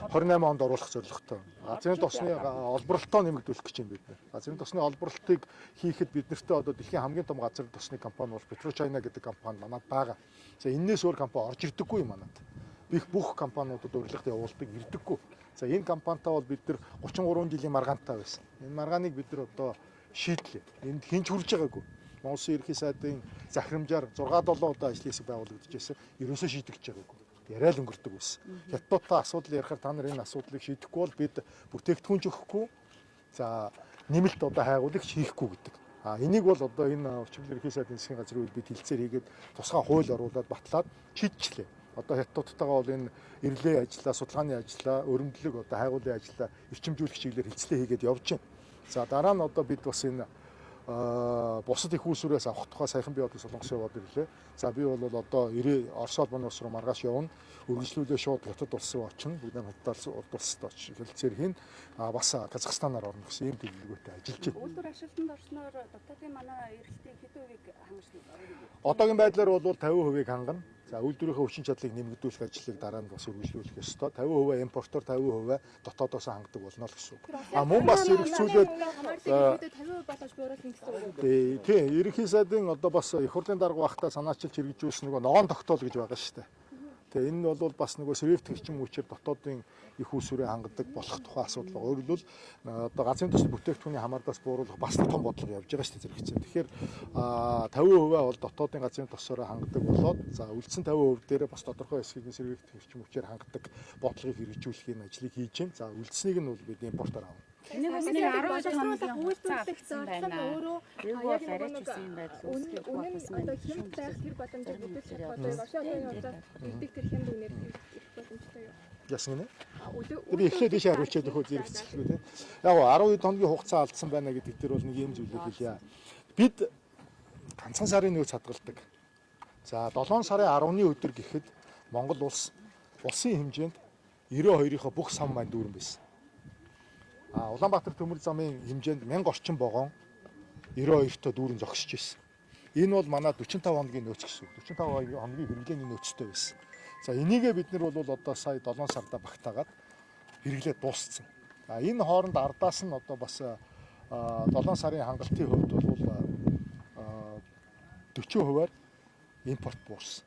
28 онд оруулах зорилготой. Газрын тосны олборлолтоо нэмэгдүүлэх гэж байна бид нэр. Газрын тосны олборлолтыг хийхэд бид нартай одоо дэлхийн хамгийн том газрын тосны компани бол PetroChina гэдэг компани манад байгаа. За энээс өөр компани орж ирдэггүй манад. Бүх компаниудад урилгад явуулдаг ирдэггүй. За энэ компанитай бол бид нар 33 жилийн маргаантай байсан. Энэ маргааныг бид нар одоо шийдлээ. Энд хинч хүрж байгаагүй. Монголын ерөнхий сайдын захирамжаар 6-7 удаа ажлын хэсэг байгуулагдаж байсан. Ерөөсөө шийдэгдэж байгаагүй. Яриа л өнгөрдөг байсан. Хятадтай асуудал ярихаар та нар энэ асуудлыг шийдэхгүй бол бид бүтээгдэхүүн ч өгөхгүй. За нэмэлт одоо хайгуулагч хийхгүй гэдэг. Энийг бол одоо энэ орчмол ерөнхий сайдын засгийн газрын үед бид хилцээр хийгээд тусгай хууль оруулаад батлаад шийдчихлээ. Одоо хятадтайгаа бол энэ эрлээ ажиллаа, судалгааны ажиллаа, өрөмдлөг одоо хайгуулын ажиллаа эрчимжүүлэх чиглэлээр хилцлээ хийгээд явж байна. За дараа нь одоо бид бас энэ бусад их усүрээс авах тухай сайхан би одоо солонгос яваад ирлээ. За би бол одоо Орос улс улс руу маргааш явна. Үргэлжлүүлээ шууд хятад улс руу очино. Бүгд хятад улсад очиж хэлцээр хийн. Бас Казахстанаар орно гэсэн ийм төлөвлөгөөтэй ажиллаж байна. Үйлдвэр ашиглалтанд орсноор дотоодын манай эрэлтийн хэдэн хувийг хангаж байна? Одоогийн байдлаар бол 50% хангана. За үйлдвэрийнхээ хүчин чадлыг нэмэгдүүлэх ажлыг дараа нь бас үргэлжлүүлэх ёстой. 50% импортоор 50% дотоодоос хангадаг болно л гэсэн үг. Мөн бас эргэцүүлээд 50% болгож бууруулах гэсэн үг. Тийм, ерөнхий сайдын одоо бас их хурлын дарга багтаа санаачилж хэрэгжүүлсэн нөгөө ногоон тогтоол гэж байгаа шүү дээ. Тэгээ энэ бол бас нөгөө SWIFT гэрчим хүчээр дотоодын их усүрээ хангадаг болох тухай асуудал. Өөрөлдвөл одоо газрын тосны бүтээгдэхүүний хамаарлаас бууруулах бас том бодлого явж байгаа шүү дээ зэрэгцээ. Тэгэхээр 50% бол дотоодын газрын тосоор хангадаг болоод за үлдсэн 50% дээр бас тодорхой хэсгийг SWIFT гэрчим хүчээр хангадаг бодлогыг хэрэгжүүлэх энэ ажлыг хийж байна. За үлдсэнийг нь бол бид импортоор авна. Энийг бас нэг 12 хоногийн хугацаа авсан байна. Яг бол арайч гэсэн юм байдал үүсгэж болсон байна. Хэмт байх тэр боломжийг бүтээх бодож Росийн хувьд ирдэг тэр хэмт үнээр ирэх боломжтой юу? Яасан гинэ? Би эхлээд тийш хариулчаад нөхөө зэрэгцэлгүй тийм. Яг 12 хоногийн хугацаа алдсан байна гэдэг дээр бол нэг юм зүйлийг хэлье. Бид ганцхан сарын нөөц хадгалдаг. За 7 сарын 10-ны өдөр гэхэд Монгол улсын хэмжээнд 92-ийнхоо бүх сан маань дүүрэн байсан. Улаанбаатар төмөр замын хэмжээнд 1000 орчим вагон 92-той дүүрэн зогсож байсан. Энэ бол манай 45 хоногийн нөөц гэсэн үг. 45 хоногийн хэрэглээний нөөцтэй байсан. За энийгээ бид нар бол одоо сая 7 сарда багтаагаад хэрэглээд дууссан. Энэ хооронд ардаас нь одоо бас 7 сарын хангалтын хувьд бол 40%-аар импорт буурсан.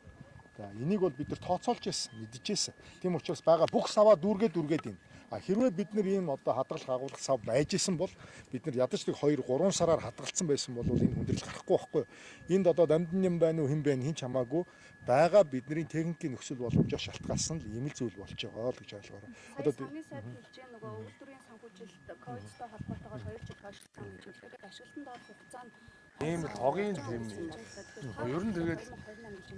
За энийг бол бид нар тооцоолж байсан, мэдчихсэн. Тийм учраас байгаа бүх саваа дүүргээд ийн. Хэрвээ бид нар ийм одоо хадгалах агуулгах сав байж исэн бол бид нар ядаж нэг 2-3 сараар хадгалсан байсан бол энэ хүндрэл гарахгүй байхгүй. Энд одоо дамдын юм байна уу хэн байна хин ч хамаагүй байгаа бидний техникийн нөхцөл боломжоор шалтгаалсан л ийм л зүйл болж байгаа л гэж ойлгоорой. Одоо сангийн сайд хэлж байгаа нөгөө үйлдвэрийн санхүүжилт ковидтой холбоотойгоор 2 жил хойш сан гэж үлдээд ашиглалтанд орох хугацаанд ийм л хогийн юм. Ер нь тэгээд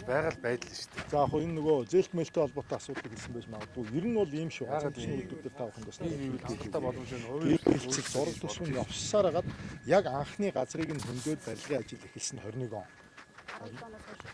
байгаа л байдал шүү дээ. За яг энэ нөгөө зээлт мэлтэй холбоотой асуудал гэсэн байж магадгүй. Ер нь бол ийм шүү. Газрын үйлдвэрлэлд тавах юм бас Хангалттай боломж нь хэлцэг зураг төсвөн явсаар хагаад яг анхны газрыг нь хөндөд барилгын ажил эхэлсэн 21 он.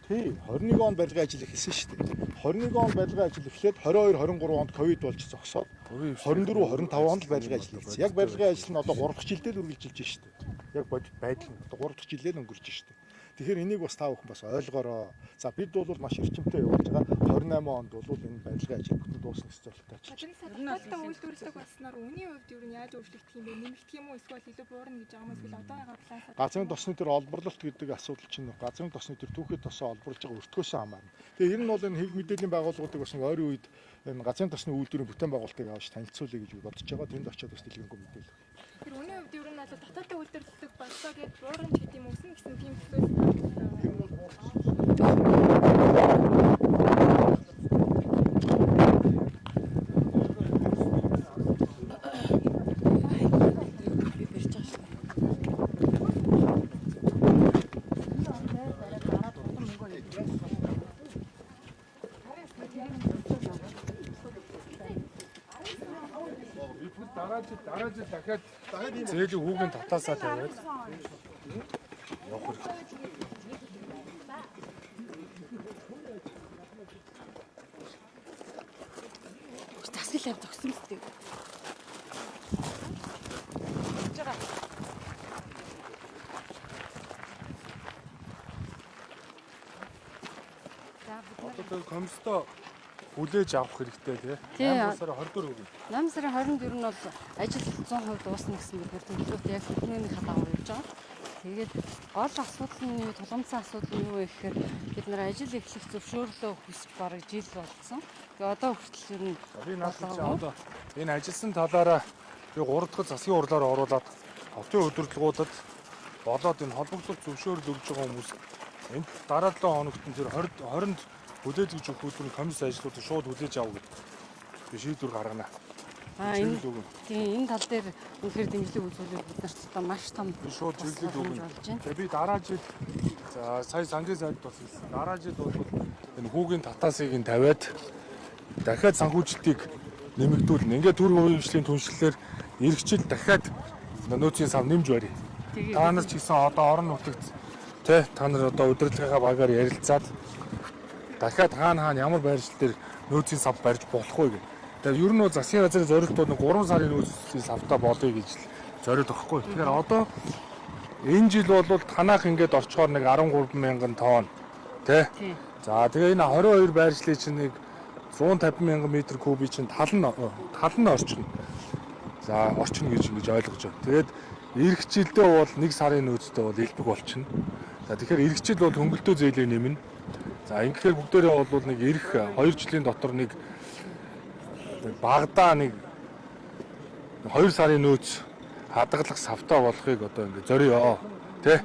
Тий, 21 он барилгын ажил эхэлсэн шүү дээ. 21 он барилгын ажил эхлээд 22 23 онд ковид болж зогсоод 24 25 онд барилгын ажил эхэлсэн. Яг барилгын ажил нь одоо 3 дахь жилдээ л үргэлжилж байна шүү дээ. Яг бодит байдал нь одоо 3 дахь жилдээ л өнгөрч шүү дээ. Тэгэхээр энийг бас та бүхэн бас ойлгоорой. За бид бол маш эрчимтэй явуулж байгаа. 28 онд бол энэ барилгын ажил бүтэн дуусна гэж зорилттой ажиллаж байна. Гадны үйлдвэрлэлд болсноор үнийн хувьд юу яаж өөрчлөгдөх юм бэ? Нэмэгдэх юм уу эсвэл илүү буурна гэж байгаа юм эсвэл одоогийнхаа планаар Газрын тосны төр олборлолт гэдэг асуудал чинь газрын тосны төр түүхэд тосоо олборлож байгаа өртгөөс хамаарна. Тэгээ ер нь бол энэ хэв мэдээллийн байгууллагуудыг бас нэг ойрын үед энэ газрын тосны үйлдвэрийн бүтээн байгуулалтыг авч танилцуулъя гэж бодож байгаа. Тэнд очиод бас дэлгэнгүй мэдээлэл. тэр үнийн хувьд ер нь бол дотоодын үйлдвэрлэлд болсоо гэж буурна ч гэдэг юм өснө гэсэн тийм төсөөл Дараа жил дахиад зээлийн хүүгийн татаасаа тавиад явах хэрэгтэй. Засгил авч зогсон мэт. Одоо комиссто хүлээж авах хэрэгтэй тий. 8 сарын 24 үг. 8 сарын 24 нь бол ажил 100% дуусна гэсэн бид төлөвлөлт яг хөдөлмөрийн хадгалж явж байгаа. Тэгээд гол асуудал нь юу, тулгамдсан асуудал нь юу вэ гэхээр бид нар ажил эхлэх зөвшөөрлөө хүсч бараг жил болсон. Тэгээд одоо хүртэл ер нь Би наадах одоо энэ ажилсан талаараа би 3 дахь засгийн урлаар оруулаад хотын удирдлагуудад болоод энэ холбогдлолт зөвшөөрөл өгж байгаа хүмүүс энэ дараа 7 хоногт нь тэр 20-нд хүлээж өгч өгөх хөтөлбөрийн комисс ажлуудыг шууд хүлээж авах гэдэг би шийдвэр гаргана. энэ энэ тал дээр үнэхээр дэмжлэг үзүүлэх бид нарт одоо маш том шууд чиглэл өгнө. Тэгээ би дараа жил за сая сангийн сайд бас хэлсэн. Дараа жил бол энэ хүүгийн татаасыг нь тавиад дахиад санхүүжилтийг нэмэгдүүлнэ. Ингээд төр хувийн түншлэлээр эх жил дахиад нөөцийн сав нэмж барь. Та нар ч гэсэн одоо орон нутагт тэ та нар одоо удирдлагынхаа багаар ярилцаад дахиад хаана ямар байршил дээр нөөцийн сав барьж болох вэ гэх. Тэгээ ер нь бол засгийн газрын зорилтууд нь 3 сарын нөөцийн савтаа болъё гэж зориод өгөхгүй. Тэгэхээр одоо энэ жил бол танах ингээд орчхоор нэг 13,000 тонн тий. За тэгээ энэ 22 байршлыг чинь нэг 150,000 м кубыг чинь тал нь орчихно. За орчихно гэж ингэж ойлгож байна. Тэгээд эх жилдээ бол 1 сарын нөөцтэй бол элбэг болчихно. За тэгэхээр эх жил бол хөнгөлтөө зээлээ нэмнэ. За ингэхээр бүгдээрээ бол нэг эх 2 жилийн дотор нэг багадаа нэг 2 сарын нөөц хадгалах савтаа болохыг одоо ингэ зориё тий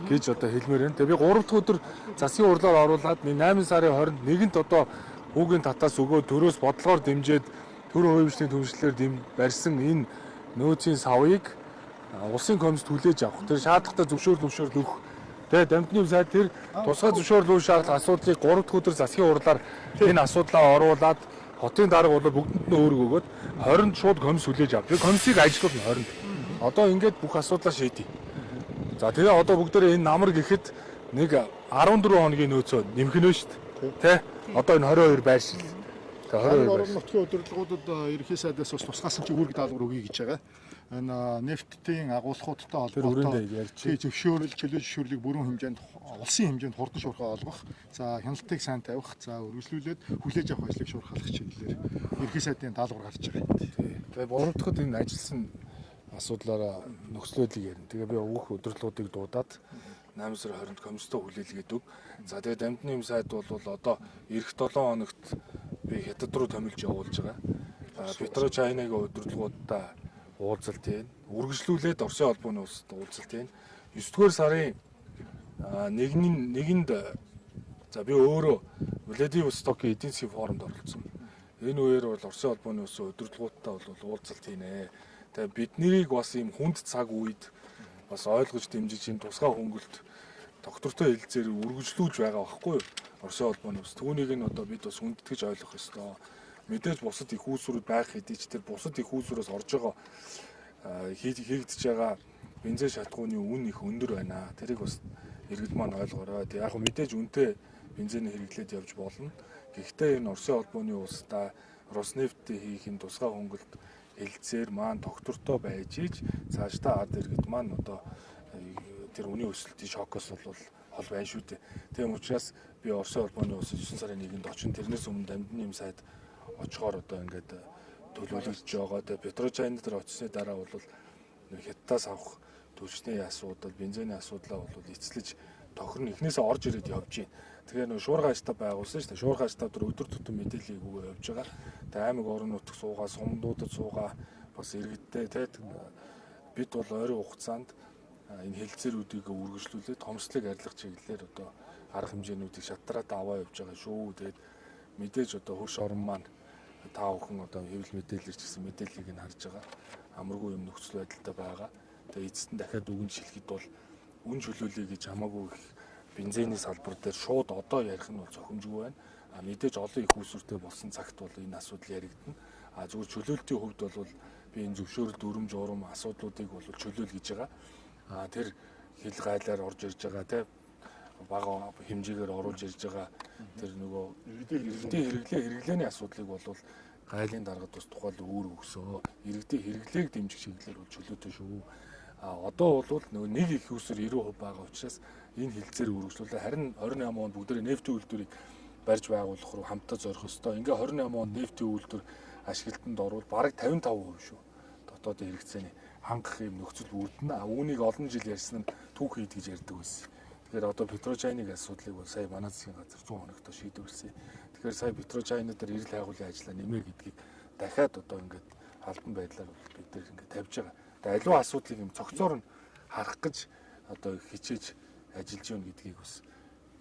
гэж одоо хэлмээр байна. Тэгээ би 3 дахь өдөр засгийн урлаар оруулаад 8 сарын 21-нд одоо хүүгийн татаас өгөө төрөөс бодлогоор дэмжиж төр хувийн түншлэлээр барьсан энэ нөөцийн савыг улсын комисс хүлээж авах. Тэр шаардлагатай зөвшөөрөл өгөх. Тэгээ дамжны сайд тэр тусгай зөвшөөрөл шаардлага асуудлыг 3 дахь өдөр засгийн урлаар энэ асуудлаа оруулаад хотын дарга бол бүгдэнд нь өөрөг өгөөд 20-нд шууд комисс хүлээж авах. Тэгээ комиссыг ажилуулна 20-нд. Одоо ингээд бүх асуудлаа шийдэе. За тэгээ одоо бүгдээрээ энэ намар гэхэд нэг 14 хоногийн нөөцөө нэмхэнэ шүү дээ. Тэ? Одоо энэ 22 байршил. Тэгээ 22 байршил. Нутгийн удирдлагуудад ерхий сайдаас бас тусгаасан чи үүрэг даалгавар өгье гэж байгаа. Энэ нефтийн агуулгуудтай холбоотой зөвшөөрөл, чөлөө зөвшөөрлийг бүрэн хэмжээнд улсын хэмжээнд хурдан шуурхай олгох, за хяналтыг сайн тавих, за үргэлжлүүлээд хүлээж авах ажлыг шуурхайлах чиглэлээр ерхий сайдын даалгавар гарч байгаа. Тэгээ 3 дахьд энэ ажилсан асуудлаараа нөхцөл байдлыг ярина. Тэгээ би өөх удирдлагуудыг дуудаад 8 сарын 20-нд комисстой хүлээлгээд өг. За тэгээ дамжны сайд бол одоо эх 7 хоногт би хятад руу томилж явуулж байгаа. Петрочайнагийн удирдлагуудаа уулзалт байна. Үргэлжлүүлээд Оросын холбооны улсад уулзалт байна. 9-р сарын 1-нд за би өөрөө Владивостокийн эдийн засгийн форумд оролцсон. Энэ үеэр бол Оросын холбооны улсын удирдлагуудтай бол уулзалт хийнэ. Тэгээ бид нарыг бас ийм хүнд цаг үед бас ойлгож дэмжиж энэ тусгай хөнгөлт доктортой хэлцээр үргэлжлүүлж байгаа байхгүй юу? Оросын холбооны улс. Түүнийг нь одоо бид бас хүндэтгэж ойлгох ёстой. Мэдээж бусад их үүсвэрүүд байх хэдий ч тэр бусад их үүсвэрээс орж байгаа хийгдэж байгаа бензин шалтгааны үн их өндөр байна. Тэрийг бас иргэд маань ойлгоорой. Яг мэдээж үнэтэй бензин хэрэглээд явж болно. Гэхдээ энэ Оросын холбооны улстай Роснефттэй хийх энэ тусгай хөнгөлт хэлцээр маань доктортой байж иж цаашдаа ард иргэд маань одоо тэр үнийн өсөлтийн шокоос бол хол байна шүү дээ. Тийм учраас би Оросын холбооны улс 9 сарын 1-нд очин тэрнээс өмнө дамжны сайд очихоор одоо ингээд төлөвлөж байгаа. Тэгээ Петрочайнд дээр очсны дараа бол хятадаас авах түлшний асуудал, бензиний асуудлаа бол эцэлж тохирно эхнээсээ орж ирээд явж байна. Тэгэхээр нөө шуургай штаб байгуулсан шүү дээ. Шуургай штаб дээр өдөр тутам мэдээллийг өгөө явж байгаа. Тэгээ аймаг орон нутг суугаа, сумдуудад суугаа бас иргэдтэй бид бол ойрын хугацаанд энэ хэлцээрүүдийг үргэлжлүүлээд томслыг арилгах чиглэлээр одоо арга хэмжээнүүдийг шатраад аваа явж байгаа шүү. Тэгээд мэдээж одоо хөрш орон маань та бүхэн одоо хэвлэл мэдээлэлэр ч гэсэн мэдээллийг нь харж байгаа. Амаргүй юм нөхцөл байдалтай байгаа. Тэгээ эцэст нь дахиад үгэн шилхэд бол үн чөлөөлөе гэж хамаагүй их бензиний салбар дээр шууд одоо ярих нь бол зохимжгүй байна. Мэдээж олон их үүсвэртэй болсон цагт бол энэ асуудал яригдана. Зүгээр чөлөөлтийн хувьд бол би энэ зөвшөөрөл дүрм журам асуудлуудыг бол чөлөөл гэж байгаа. Тэр хил гайлаар орж ирж байгаа те бага хэмжээгээр оруулж ирж байгаа тэр нөгөө иргэдийн хэрэглээний асуудлыг бол гайлын даргад бас тухайл өөр өгсөө. Иргэдийн хэрэглээг дэмжих чиглэлээр бол чөлөөтэй шүү. Одоо бол нөгөө нэг их усэр 90% байгаа учраас энэ хилцээр үргэлжлүүлээ. Харин 28 онд бүгдээ нефтийн үйлдвэрийг барьж байгуулах руу хамтдаа зорих ёстой. Ингээ 28 онд нефтийн үйлдвэр ашиглалтанд орвол бараг 55% шүү. Дотоодын хэрэгцээний хангах юм нөхцөл бүрдэнэ. Үүнийг олон жил ярьсан нь түүх хийд гэж ярьдаг байсан. Тэгэхээр одоо Петрочайныг асуудлыг бол сая манай засгийн газар 100 хоногт шийдвэрлсэн. Тэгэхээр сая Петрочайны дээр эрэл хайгуулын ажлаа нэмээ гэдгийг дахиад одоо ингээд албан байдлаар бид нэр ингээд тавьж байгаа. Тэгээ аливаа асуудлыг юм цогцоор нь харах гэж одоо хичээж ажиллаж байна гэдгийг бас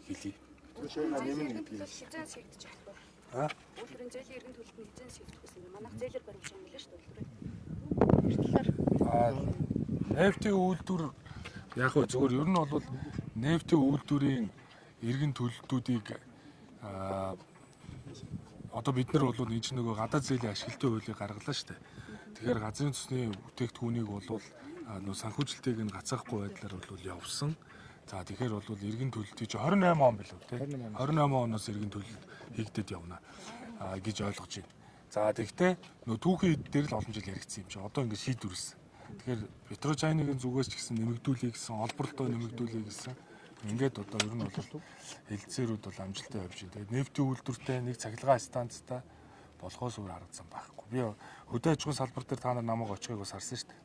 хэлье. Петрочайна нэмнэ гэдгийг. Хизээ шийдэж чадахгүй. Үйлдвэрийн зээлийн иргэн төлөлт нь хизээ шийдэх гэсэн юм. Манайх зээлэр баримт юм билээ шүү дээ. Нефтийн үйлдвэр яг хөө зөвхөн ер нь бол нефтийн үйлдвэрийн иргэн төлөлтүүдийг одоо бид нар бол энэ чинь нөгөө гадаад зээлийн ашиглалтын хуулийг гаргалаа шүү дээ. Тэгэхээр газрын төсний бүтээгдэхүүнийг бол нөгөө санхүүжилтийг нь гацаахгүй байдлаар бол явсан. За тэгэхээр бол иргэн төлөлтийг 28 он билүү те 28 оноос иргэн төлөлт хийгдэд явна гэж ойлгож байна. За тэгвэл нөгөө түүхийн хэд дээр л олон жил яригдсан юм чи одоо ингэ шийдвэрлсэн. Тэгэхээр Петрочайныг зүгээс ч гэсэн нэмэгдүүлээ гэсэн олборлтоо нэмэгдүүлээ гэсэн ингээд одоо ер нь бол хэлцээрүүд бол амжилттай явж байна. Тэгээд нефтийн үйлдвэртэй нэг цахилгаан станцтай болохоос өөр харагдсан байхгүй. Би хөдөө аж ахуйн салбар дээр та нар намайг очихыг бас харсан шүү дээ.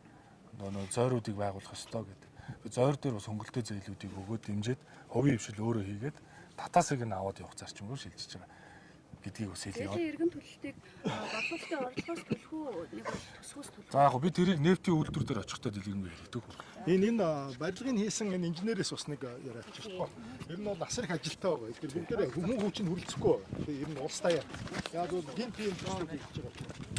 Нөгөө зойруудыг байгуулах ёстой гэдэг. Би зойр дээр бас хөнгөлтэй зээлүүдийг өгөөд дэмжиж хувийн хвшил өөрөө хийгээд татаасыг нь аваад явах зарчим руу шилжиж байгаа гэдгийг бас хэлье. Зээлийн иргэн төлөлтийг бодлогын орлогоос төлөх үү, нэг төсвөөс төлөх. За яг би тэрийг нефтийн үйлдвэр дээр очихтой дэлгэрэнгүй ярьдаг. Энэ барилгын хийсэн энэ инженерээс бас нэг яриад байна. Ер нь бол асар их ажилтаа байгаа. Тэр бүгдээ хүмүүн хүчин хүрэлцэхгүй. Ер нь улс таяа. Яг бол гинт юм төслөг хийж байгаа.